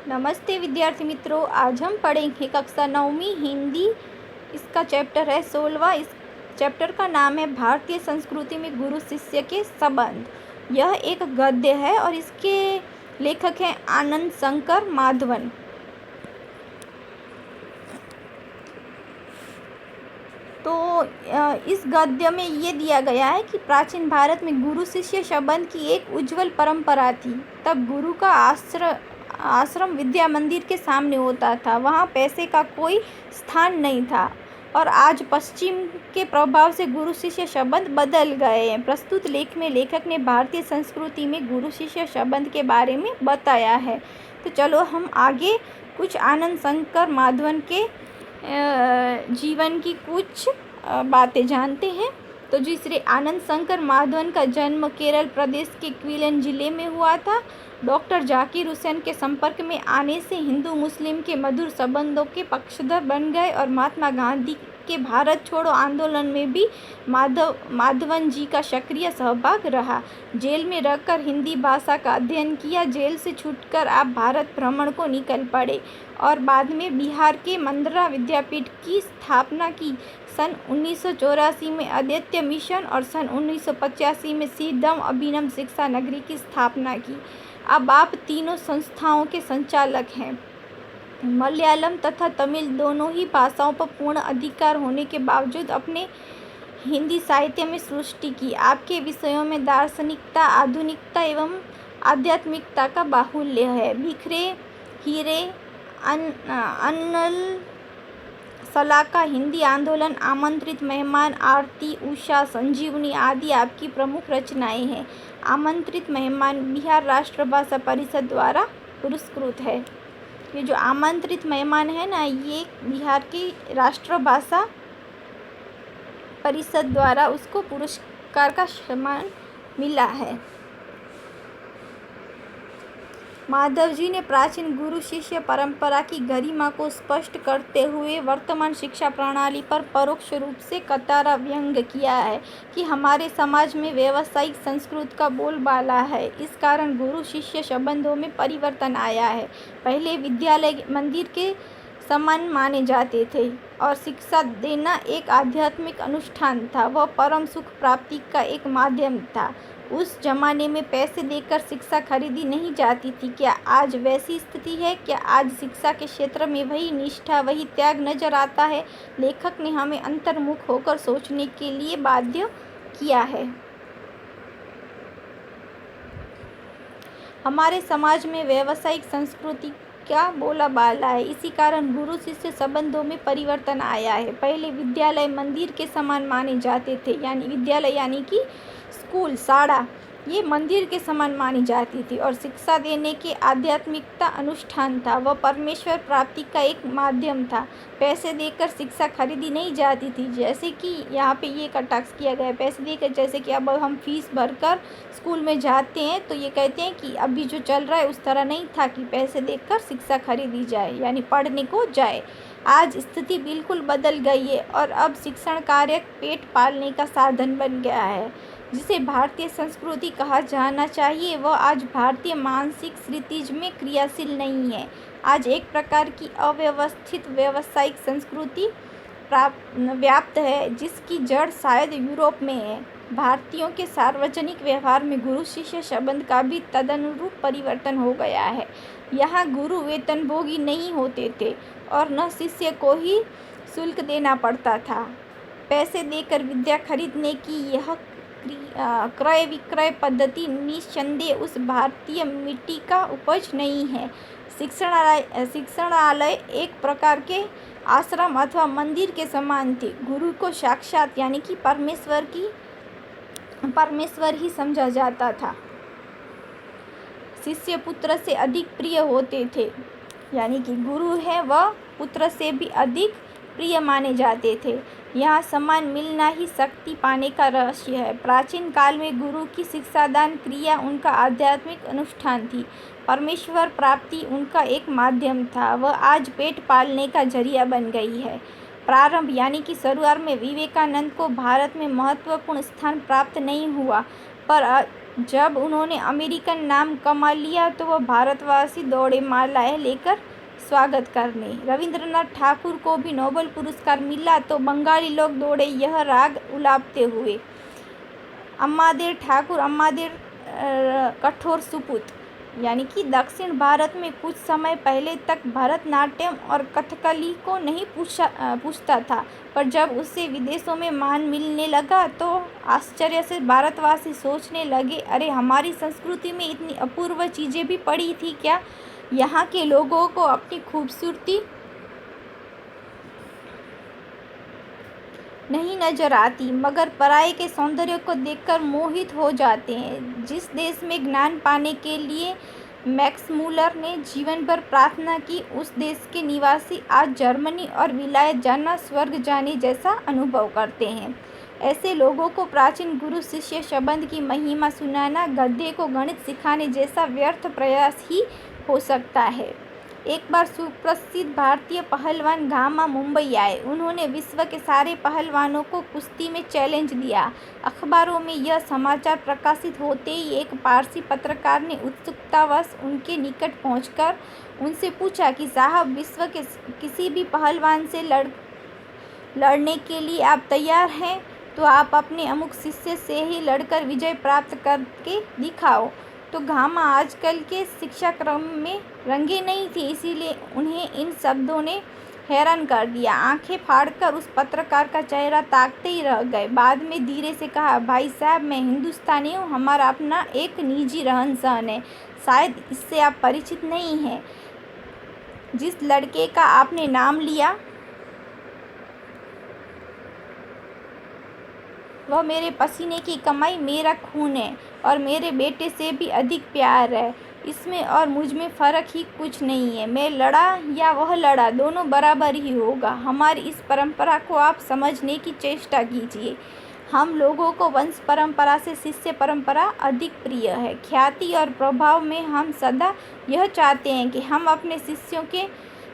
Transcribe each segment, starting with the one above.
नमस्ते विद्यार्थी मित्रों, आज हम पढ़ेंगे कक्षा 9वीं हिंदी। इसका चैप्टर है 16वां। इस चैप्टर का नाम है भारतीय संस्कृति में गुरु शिष्य के संबंध। यह एक गद्य है और इसके लेखक हैं आनंद शंकर माधवन। तो इस गद्य में ये दिया गया है कि प्राचीन भारत में गुरु शिष्य संबंध की एक उज्जवल परंपरा थी। तब गुरु का आश्रम विद्या मंदिर के सामने होता था। वहाँ पैसे का कोई स्थान नहीं था और आज पश्चिम के प्रभाव से गुरु शिष्य संबंध बदल गए हैं। प्रस्तुत लेख में लेखक ने भारतीय संस्कृति में गुरु शिष्य संबंध के बारे में बताया है। तो चलो हम आगे कुछ आनंद शंकर माधवन के जीवन की कुछ बातें जानते हैं। तो जी, श्री आनंद शंकर माधवन का जन्म केरल प्रदेश के क्विलन जिले में हुआ था। डॉक्टर जाकिर हुसैन के संपर्क में आने से हिंदू मुस्लिम के मधुर संबंधों के पक्षधर बन गए और महात्मा गांधी के भारत छोड़ो आंदोलन में भी माधवन जी का सक्रिय सहभाग रहा। जेल में रहकर हिंदी भाषा का अध्ययन किया। जेल से छूटकर आप भारत भ्रमण को निकल पड़े और बाद में बिहार के मंदरा विद्यापीठ की स्थापना की। सन 1984 में आदित्य मिशन और सन 1985 में सीधम अभिनव शिक्षा नगरी की स्थापना की। अब आप तीनों संस्थाओं के संचालक हैं। मलयालम तथा तमिल दोनों ही भाषाओं पर पूर्ण अधिकार होने के बावजूद अपने हिंदी साहित्य में सृष्टि की। आपके विषयों में दार्शनिकता, आधुनिकता एवं आध्यात्मिकता का बाहुल्य है। बिखरे हीरे, अन्नल सलाका, हिंदी आंदोलन, आमंत्रित मेहमान, आरती, उषा, संजीवनी आदि आपकी प्रमुख रचनाएं हैं। आमंत्रित मेहमान बिहार राष्ट्रभाषा परिषद द्वारा पुरस्कृत है। ये जो आमंत्रित मेहमान है ना, ये बिहार की राष्ट्रभाषा परिषद द्वारा उसको पुरस्कार का सम्मान मिला है। माधव जी ने प्राचीन गुरु शिष्य परंपरा की गरिमा को स्पष्ट करते हुए वर्तमान शिक्षा प्रणाली पर परोक्ष रूप से करारा व्यंग किया है कि हमारे समाज में व्यावसायिक संस्कृति का बोलबाला है। इस कारण गुरु शिष्य संबंधों में परिवर्तन आया है। पहले विद्यालय मंदिर के समान माने जाते थे और शिक्षा देना एक आध्यात्मिक अनुष्ठान था। वह परम सुख प्राप्ति का एक माध्यम था। उस जमाने में पैसे देकर शिक्षा खरीदी नहीं जाती थी। क्या आज वैसी स्थिति है? क्या आज शिक्षा के क्षेत्र में वही निष्ठा, वही त्याग नजर आता है? लेखक ने हमें अंतर्मुख होकर सोचने के लिए बाध्य किया है। हमारे समाज में व्यावसायिक संस्कृति क्या बोलाबाला है। इसी कारण गुरु शिष्य संबंधों में परिवर्तन आया है। पहले विद्यालय मंदिर के समान माने जाते थे, यानी विद्यालय यानी कि स्कूल, शाला, ये मंदिर के समान मानी जाती थी और शिक्षा देने के आध्यात्मिकता अनुष्ठान था। वह परमेश्वर प्राप्ति का एक माध्यम था। पैसे देकर शिक्षा खरीदी नहीं जाती थी, जैसे कि यहाँ पे ये कटाक्ष किया गया है। पैसे देकर, जैसे कि अब हम फीस भरकर स्कूल में जाते हैं तो ये कहते हैं कि अभी जो चल रहा है उस तरह नहीं था कि पैसे देकर शिक्षा खरीदी जाए, यानी पढ़ने को जाए। आज स्थिति बिल्कुल बदल गई है और अब शिक्षण कार्य पेट पालने का साधन बन गया है। जिसे भारतीय संस्कृति कहा जाना चाहिए, वह आज भारतीय मानसिक क्षितिज में क्रियाशील नहीं है। आज एक प्रकार की अव्यवस्थित व्यावसायिक संस्कृति व्याप्त है, जिसकी जड़ शायद यूरोप में है। भारतीयों के सार्वजनिक व्यवहार में गुरु शिष्य संबंध का भी तदनुरूप परिवर्तन हो गया है। यहाँ गुरु वेतनभोगी नहीं होते थे और न शिष्य को ही शुल्क देना पड़ता था। पैसे देकर विद्या खरीदने की यह क्रय विक्रय पद्धति निस्संदेह उस भारतीय मिट्टी का उपज नहीं है। शिक्षणालय एक प्रकार के आश्रम अथवा मंदिर के समान थे। गुरु को साक्षात यानी कि परमेश्वर ही समझा जाता था। शिष्य पुत्र से अधिक प्रिय होते थे, यानी कि गुरु है वह पुत्र से भी अधिक प्रिय माने जाते थे। यहाँ सम्मान मिलना ही शक्ति पाने का रहस्य है। प्राचीन काल में गुरु की शिक्षादान क्रिया उनका आध्यात्मिक अनुष्ठान थी। परमेश्वर प्राप्ति उनका एक माध्यम था। वह आज पेट पालने का जरिया बन गई है। प्रारंभ यानी कि शुरुआत में विवेकानंद को भारत में महत्वपूर्ण स्थान प्राप्त नहीं हुआ। पर जब उन्होंने अमेरिकन नाम कमा लिया तो वह भारतवासी दौड़े मालाएं लेकर स्वागत करने। रविंद्रनाथ ठाकुर को भी नोबेल पुरस्कार मिला तो बंगाली लोग दौड़े यह राग उलापते हुए। अम्मादेर ठाकुर अम्मादेर कठोर सुपुत, यानी कि दक्षिण भारत में कुछ समय पहले तक भरतनाट्यम और कथकली को नहीं पूछता था, पर जब उसे विदेशों में मान मिलने लगा तो आश्चर्य से भारतवासी सोचने लगे, अरे हमारी संस्कृति में इतनी अपूर्व चीज़ें भी पड़ी थी क्या। यहाँ के लोगों को अपनी खूबसूरती नहीं नजर आती, मगर पराये के सौंदर्य को देखकर मोहित हो जाते हैं। जिस देश में ज्ञान पाने के लिए मैक्स मूलर ने जीवन भर प्रार्थना की, उस देश के निवासी आज जर्मनी और विलायत जाना स्वर्ग जाने जैसा अनुभव करते हैं। ऐसे लोगों को प्राचीन गुरु शिष्य संबंध की महिमा सुनाना गधे को गणित सिखाने जैसा व्यर्थ प्रयास ही हो सकता है। एक बार सुप्रसिद्ध भारतीय पहलवान घामा मुंबई आए। उन्होंने विश्व के सारे पहलवानों को कुश्ती में चैलेंज दिया। अखबारों में यह समाचार प्रकाशित होते ही एक पारसी पत्रकार ने उत्सुकतावश उनके निकट पहुंचकर उनसे पूछा कि साहब, विश्व के किसी भी पहलवान से लड़ने के लिए आप तैयार हैं तो आप अपने अमुक शिष्य से ही लड़कर विजय प्राप्त करके दिखाओ। तो घामा आजकल के शिक्षा क्रम में रंगे नहीं थे, इसीलिए उन्हें इन शब्दों ने हैरान कर दिया। आंखें फाड़कर उस पत्रकार का चेहरा ताकते ही रह गए। बाद में धीरे से कहा, भाई साहब, मैं हिंदुस्तानी हूँ, हमारा अपना एक निजी रहन सहन है, शायद इससे आप परिचित नहीं हैं। जिस लड़के का आपने नाम लिया वह मेरे पसीने की कमाई, मेरा खून है और मेरे बेटे से भी अधिक प्यार है। इसमें और मुझ में फ़र्क ही कुछ नहीं है। मैं लड़ा या वह लड़ा, दोनों बराबर ही होगा। हमारी इस परंपरा को आप समझने की चेष्टा कीजिए। हम लोगों को वंश परंपरा से शिष्य परंपरा अधिक प्रिय है। ख्याति और प्रभाव में हम सदा यह चाहते हैं कि हम अपने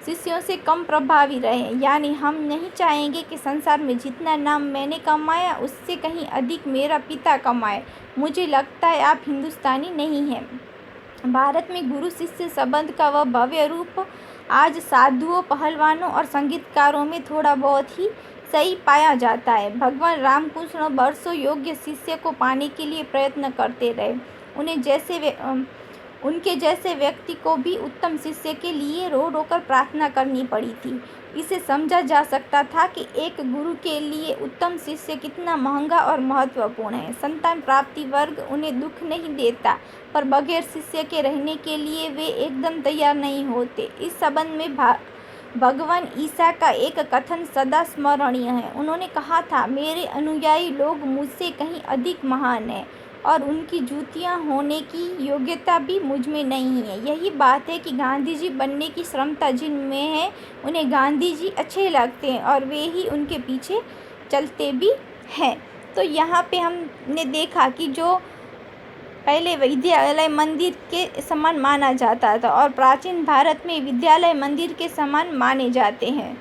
शिष्यों से कम प्रभावी रहें, यानी हम नहीं चाहेंगे कि संसार में जितना नाम मैंने कमाया उससे कहीं अधिक मेरा पिता कमाए। मुझे लगता है आप हिंदुस्तानी नहीं हैं। भारत में गुरु शिष्य संबंध का वह भव्य रूप आज साधुओं, पहलवानों और संगीतकारों में थोड़ा बहुत ही सही पाया जाता है। भगवान रामकृष्ण वर्षों योग्य शिष्य को पाने के लिए प्रयत्न करते रहे। उनके जैसे व्यक्ति को भी उत्तम शिष्य के लिए रो रो कर प्रार्थना करनी पड़ी थी। इसे समझा जा सकता था कि एक गुरु के लिए उत्तम शिष्य कितना महंगा और महत्वपूर्ण है। संतान प्राप्ति वर्ग उन्हें दुख नहीं देता, पर बगैर शिष्य के रहने के लिए वे एकदम तैयार नहीं होते। इस संबंध में भगवान ईसा का एक कथन सदा स्मरणीय है। उन्होंने कहा था, मेरे अनुयायी लोग मुझसे कहीं अधिक महान हैं और उनकी जूतियाँ होने की योग्यता भी मुझ में नहीं है। यही बात है कि गांधी जी बनने की क्षमता जिनमें है, उन्हें गांधी जी अच्छे लगते हैं और वे ही उनके पीछे चलते भी हैं। तो यहाँ पे हमने देखा कि जो पहले विद्यालय मंदिर के समान माना जाता था और प्राचीन भारत में विद्यालय मंदिर के समान माने जाते हैं।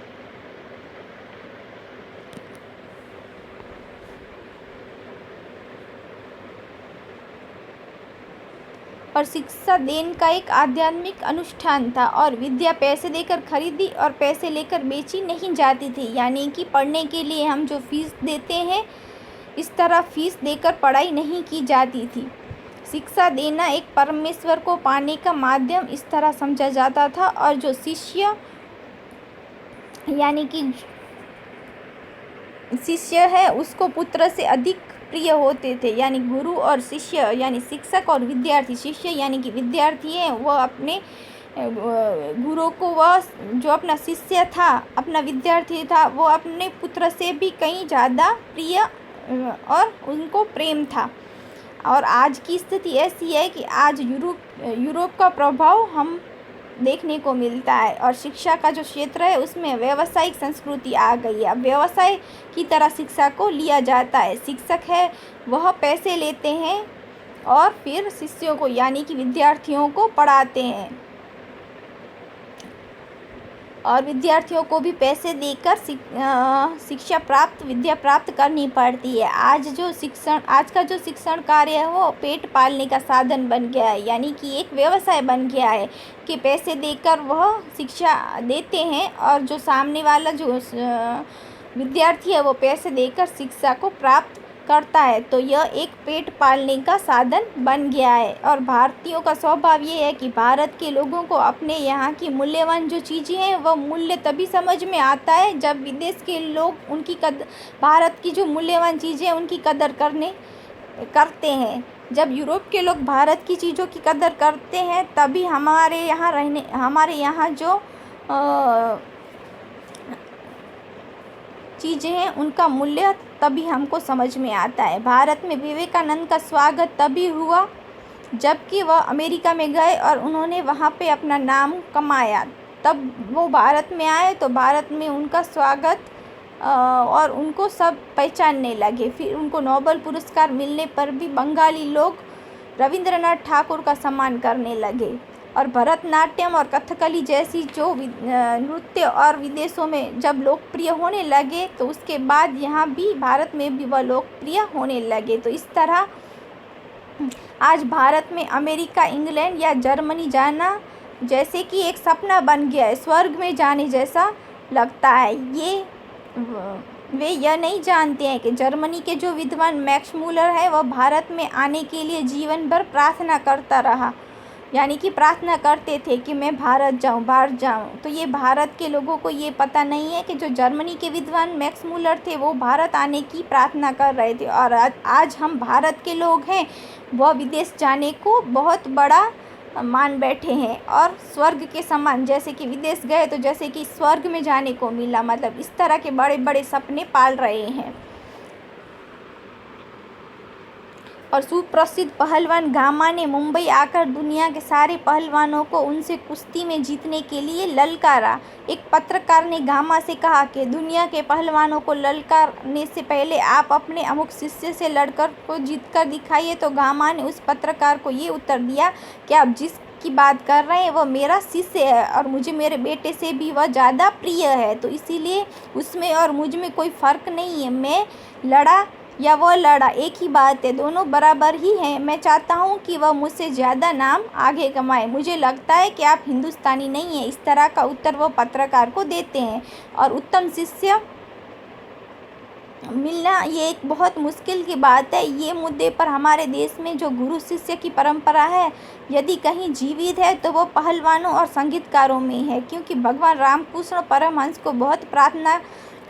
और शिक्षा देन का एक आध्यात्मिक अनुष्ठान था और विद्या पैसे देकर खरीदी और पैसे लेकर बेची नहीं जाती थी। यानी कि पढ़ने के लिए हम जो फीस देते हैं, इस तरह फीस देकर पढ़ाई नहीं की जाती थी। शिक्षा देना एक परमेश्वर को पाने का माध्यम इस तरह समझा जाता था और जो शिष्य यानी कि शिष्य है उसको पुत्र से अधिक प्रिय होते थे। यानी गुरु और शिष्य यानी शिक्षक और विद्यार्थी, शिष्य यानी कि विद्यार्थी है, वह अपने गुरु को, वह जो अपना शिष्य था, अपना विद्यार्थी था, वो अपने पुत्र से भी कहीं ज़्यादा प्रिय और उनको प्रेम था। और आज की स्थिति ऐसी है कि आज यूरोप का प्रभाव हम देखने को मिलता है और शिक्षा का जो क्षेत्र है उसमें व्यावसायिक संस्कृति आ गई है। अब व्यवसाय की तरह शिक्षा को लिया जाता है। शिक्षक है वह पैसे लेते हैं और फिर शिष्यों को यानी कि विद्यार्थियों को पढ़ाते हैं। और विद्यार्थियों को भी पैसे देकर विद्या प्राप्त करनी पड़ती है। आज का जो शिक्षण कार्य है वो पेट पालने का साधन बन गया है, यानी कि एक व्यवसाय बन गया है कि पैसे देकर वह शिक्षा देते हैं और जो सामने वाला जो विद्यार्थी है वो पैसे देकर शिक्षा को प्राप्त करता है। तो यह एक पेट पालने का साधन बन गया है। और भारतीयों का स्वभाव ये है कि भारत के लोगों को अपने यहाँ की मूल्यवान जो चीज़ें हैं वह मूल्य तभी समझ में आता है जब विदेश के लोग उनकी भारत की जो मूल्यवान चीज़ें हैं उनकी कदर करते हैं। जब यूरोप के लोग भारत की चीज़ों की कदर करते हैं तभी हमारे यहाँ जो चीज़ें हैं उनका मूल्य तभी हमको समझ में आता है। भारत में विवेकानंद का स्वागत तभी हुआ जबकि वह अमेरिका में गए और उन्होंने वहाँ पे अपना नाम कमाया। तब वो भारत में आए तो भारत में उनका स्वागत और उनको सब पहचानने लगे। फिर उनको नोबेल पुरस्कार मिलने पर भी बंगाली लोग रविंद्रनाथ ठाकुर का सम्मान करने लगे। और भरतनाट्यम और कथकली जैसी जो नृत्य और विदेशों में जब लोकप्रिय होने लगे तो उसके बाद यहाँ भी भारत में भी वह लोकप्रिय होने लगे। तो इस तरह आज भारत में अमेरिका, इंग्लैंड या जर्मनी जाना जैसे कि एक सपना बन गया है, स्वर्ग में जाने जैसा लगता है। वे यह नहीं जानते हैं कि जर्मनी के जो विद्वान मैक्स मूलर है वह भारत में आने के लिए जीवन भर प्रार्थना करता रहा, यानी कि प्रार्थना करते थे कि मैं भारत जाऊं, बाहर जाऊं। तो ये भारत के लोगों को ये पता नहीं है कि जो जर्मनी के विद्वान मैक्स मूलर थे वो भारत आने की प्रार्थना कर रहे थे। और आज हम भारत के लोग हैं वह विदेश जाने को बहुत बड़ा मान बैठे हैं और स्वर्ग के समान, जैसे कि विदेश गए तो जैसे कि स्वर्ग में जाने को मिला, मतलब इस तरह के बड़े बड़े सपने पाल रहे हैं। और सुप्रसिद्ध पहलवान गामा ने मुंबई आकर दुनिया के सारे पहलवानों को उनसे कुश्ती में जीतने के लिए ललकारा। एक पत्रकार ने गामा से कहा कि दुनिया के पहलवानों को ललकारने से पहले आप अपने अमुक शिष्य से लड़कर को जीतकर दिखाइए। तो गामा ने उस पत्रकार को ये उत्तर दिया कि आप जिसकी बात कर रहे हैं वह मेरा शिष्य है और मुझे मेरे बेटे से भी वह ज़्यादा प्रिय है, तो इसीलिए उसमें और मुझ में कोई फ़र्क नहीं है। मैं लड़ा या वो लड़ा, एक ही बात है, दोनों बराबर ही हैं। मैं चाहता हूँ कि वह मुझसे ज़्यादा नाम आगे कमाए। मुझे लगता है कि आप हिंदुस्तानी नहीं हैं। इस तरह का उत्तर वो पत्रकार को देते हैं। और उत्तम शिष्य मिलना ये एक बहुत मुश्किल की बात है। ये मुद्दे पर हमारे देश में जो गुरु शिष्य की परंपरा है यदि कहीं जीवित है तो वो पहलवानों और संगीतकारों में है, क्योंकि भगवान रामकृष्ण परमहंस को बहुत प्रार्थना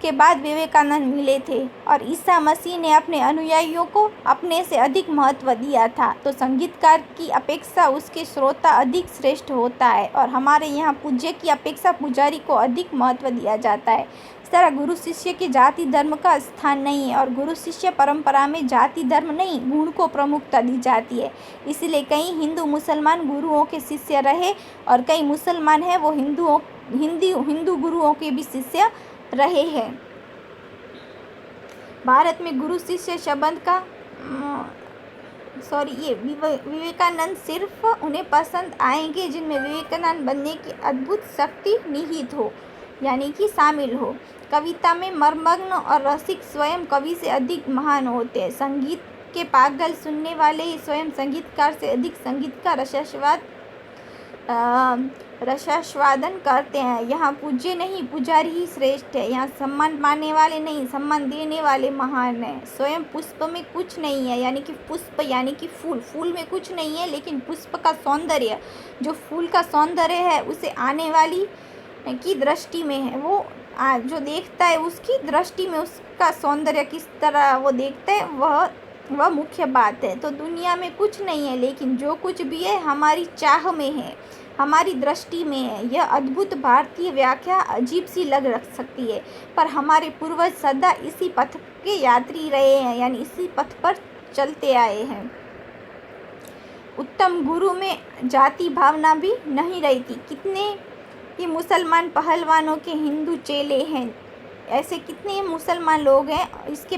के बाद विवेकानंद मिले थे और ईसा मसीह ने अपने अनुयायियों को अपने से अधिक महत्व दिया था। तो संगीतकार की अपेक्षा उसके श्रोता अधिक श्रेष्ठ होता है और हमारे यहाँ पूज्य की अपेक्षा पुजारी को अधिक महत्व दिया जाता है। इस तरह गुरु शिष्य के जाति धर्म का स्थान नहीं है और गुरु शिष्य परंपरा में जाति धर्म नहीं, गुण को प्रमुखता दी जाती है। इसलिए कई हिंदू मुसलमान गुरुओं के शिष्य रहे और कई मुसलमान हैं वो हिंदू गुरुओं के भी शिष्य रहे हैं। भारत में गुरु शिष्य शब्द का विवेकानंद सिर्फ उन्हें पसंद आएंगे जिनमें विवेकानंद बनने की अद्भुत शक्ति निहित हो, यानी कि शामिल हो। कविता में मर्मग्न और रसिक स्वयं कवि से अधिक महान होते हैं। संगीत के पागल सुनने वाले ही स्वयं संगीतकार से अधिक संगीत का रसास्वादन करते हैं। यहाँ पूज्य नहीं पुजारी ही श्रेष्ठ है। यहाँ सम्मान पाने वाले नहीं, सम्मान देने वाले महान है। स्वयं पुष्प में कुछ नहीं है, यानी कि पुष्प यानी कि फूल में कुछ नहीं है, लेकिन पुष्प का सौंदर्य, जो फूल का सौंदर्य है उसे आने वाली की दृष्टि में है। वो जो देखता है उसकी दृष्टि में उसका सौंदर्य किस तरह वो देखता है वह मुख्य बात है। तो दुनिया में कुछ नहीं है, लेकिन जो कुछ भी है हमारी चाह में है, हमारी दृष्टि में है। यह अद्भुत भारतीय व्याख्या अजीब सी लग सकती है, पर हमारे पूर्वज सदा इसी पथ के यात्री रहे हैं, यानी इसी पथ पर चलते आए हैं। उत्तम गुरु में जाति भावना भी नहीं रहती। कितने ही मुसलमान पहलवानों के हिंदू चेले हैं, ऐसे कितने मुसलमान लोग हैं इसके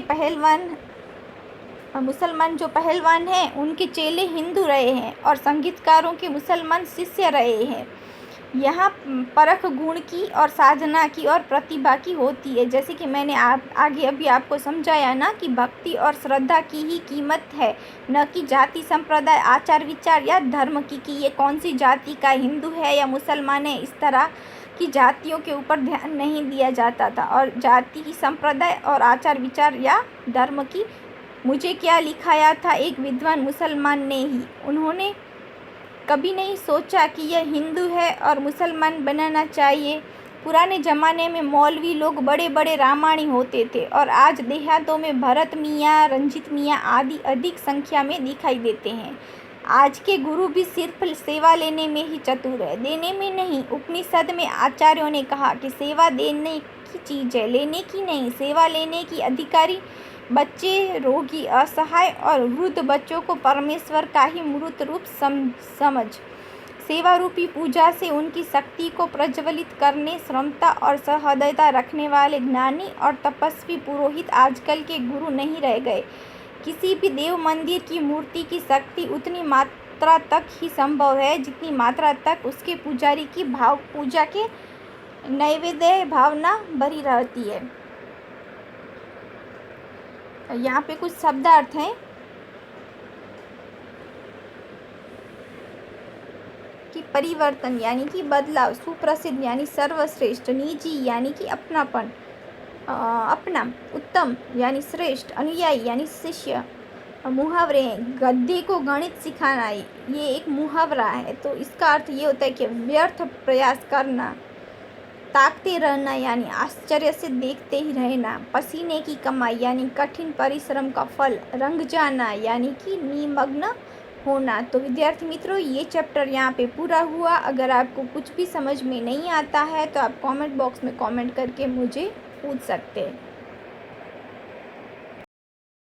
मुसलमान जो पहलवान हैं उनके चेले हिंदू रहे हैं और संगीतकारों के मुसलमान शिष्य रहे हैं। यहाँ परख गुण की और साधना की और प्रतिभा की होती है। जैसे कि मैंने आगे अभी आपको समझाया ना कि भक्ति और श्रद्धा की ही कीमत है, न कि जाति, संप्रदाय, आचार विचार या धर्म की कि ये कौन सी जाति का, हिंदू है या मुसलमान है। इस तरह की जातियों के ऊपर ध्यान नहीं दिया जाता था, और जाति की, संप्रदाय और आचार विचार या धर्म की मुझे क्या लिखाया था एक विद्वान मुसलमान ने ही। उन्होंने कभी नहीं सोचा कि यह हिंदू है और मुसलमान बनाना चाहिए। पुराने ज़माने में मौलवी लोग बड़े बड़े रामायणी होते थे, और आज देहातों में भरत मियाँ, रंजीत मियाँ आदि अधिक संख्या में दिखाई देते हैं। आज के गुरु भी सिर्फ सेवा लेने में ही चतुर है, देने में नहीं। उपनिषद में आचार्यों ने कहा कि सेवा देने की चीज़ है, लेने की नहीं। सेवा लेने की अधिकारी बच्चे, रोगी, असहाय और वृद्ध बच्चों को परमेश्वर का ही मूर्त रूप समझ। सेवा रूपी पूजा से उनकी शक्ति को प्रज्वलित करने, क्षमता और सहृदयता रखने वाले ज्ञानी और तपस्वी पुरोहित आजकल के गुरु नहीं रह गए। किसी भी देव मंदिर की मूर्ति की शक्ति उतनी मात्रा तक ही संभव है जितनी मात्रा तक उसके पुजारी की भाव पूजा के नैवेद्य भावना भरी रहती है। यहाँ पे कुछ शब्दार्थ हैं कि परिवर्तन यानी कि बदलाव, सुप्रसिद्ध यानी सर्वश्रेष्ठ, निजी यानी कि अपनापन, अपना, उत्तम यानी श्रेष्ठ, अनुयायी यानी शिष्य। मुहावरे हैं, गधे को गणित सिखाना, ये एक मुहावरा है। तो इसका अर्थ ये होता है कि व्यर्थ प्रयास करना। ताकते रहना यानी आश्चर्य से देखते ही रहना। पसीने की कमाई यानी कठिन परिश्रम का फल। रंग जाना यानी कि निमग्न होना। तो विद्यार्थी मित्रों, ये चैप्टर यहाँ पे पूरा हुआ। अगर आपको कुछ भी समझ में नहीं आता है तो आप कमेंट बॉक्स में कमेंट करके मुझे पूछ सकते हैं।